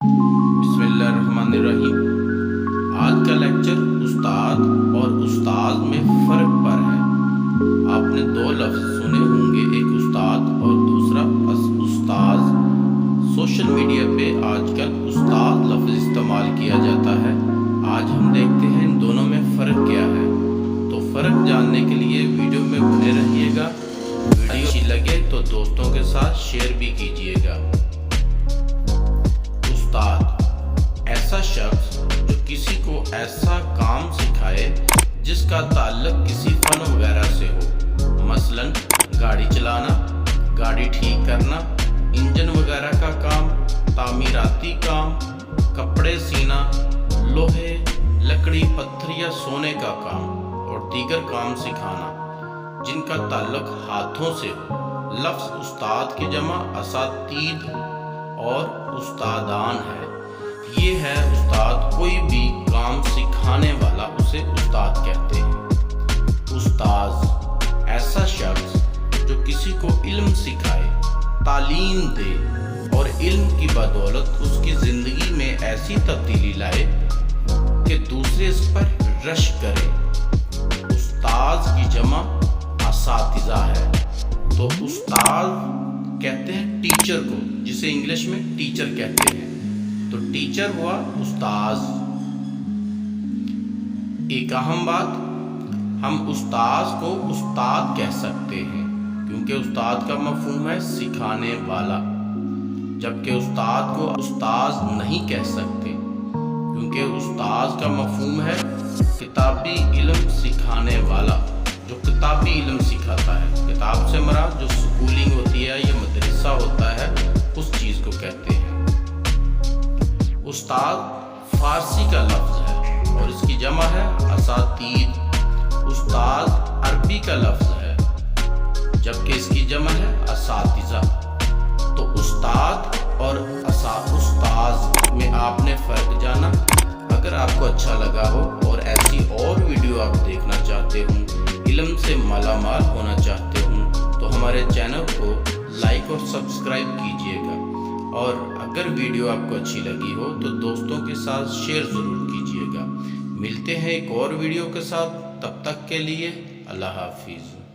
बिस्मिल्लाहिर्रहमानिर्रहीम। आज का लेक्चर उस्ताद और उस्ताद में फ़र्क पर है। आपने दो लफ्ज़ सुने होंगे, एक उस्ताद और दूसरा उस्ताद। सोशल मीडिया पे आजकल उस्ताद लफ्ज़ इस्तेमाल किया जाता है। आज हम देखते हैं इन दोनों में फ़र्क क्या है। तो फ़र्क जानने के लिए वीडियो में बने रहिएगा। वीडियो अच्छी लगे तो दोस्तों के साथ शेयर भी कीजिएगा। उस्ताद ऐसा शख्स जो किसी को ऐसा काम सिखाए जिसका ताल्लुक किसी फन वगैरह से हो, मसलन गाड़ी चलाना, गाड़ी ठीक करना, इंजन वगैरह का काम, तामीराती काम, कपड़े सीना, लोहे, लकड़ी, पत्थर या सोने का काम और दीगर काम सिखाना जिनका ताल्लुक हाथों से हो। लफ्ज़ उस्ताद की जमा असातीद और उस्तादान है। ये है उस्ताद, कोई भी काम सिखाने वाला उसे उस्ताद कहते हैं। उस्ताद ऐसा शख्स जो किसी को इल्म सिखाए, तालीम दे और इल्म की बदौलत उसकी ज़िंदगी में ऐसी तब्दीली लाए कि दूसरे इस पर रश करे। उस्ताद की जमा असातिज़ा है। तो उस्ताद कहते हैं टीचर को, जिसे इंग्लिश में टीचर कहते हैं। तो टीचर हुआ उस्ताद। एक अहम बात, हम उस्ताद को उस्ताद कह सकते हैं क्योंकि उस्ताद का मफहूम है सिखाने वाला, जबकि उस्ताद को उस्ताद नहीं कह सकते क्योंकि उस्ताद का मफहूम है किताबी इल्म सिखाने वाला, जो किताबी इल्म सिखाता है। किताब से मराद जो स्कूलिंग होती है या मदरसा होता है, उस चीज़ को कहते हैं। उस्ताद फारसी का लफ्ज़ है और इसकी जमा है असातीद। उस्ताद अरबी का लफ्ज़ है जबकि इसकी जमा है असातिज़ा। तो उस्ताद और उस्ताद में आपने फ़र्क जाना। अगर आपको अच्छा लगा हो और ऐसी और वीडियो आप देखना चाहते हो, इल्म से मालामाल होना चाहते हो, तो हमारे चैनल को लाइक और सब्सक्राइब कीजिएगा। और अगर वीडियो आपको अच्छी लगी हो तो दोस्तों के साथ शेयर ज़रूर कीजिएगा। मिलते हैं एक और वीडियो के साथ, तब तक के लिए अल्लाह हाफिज़।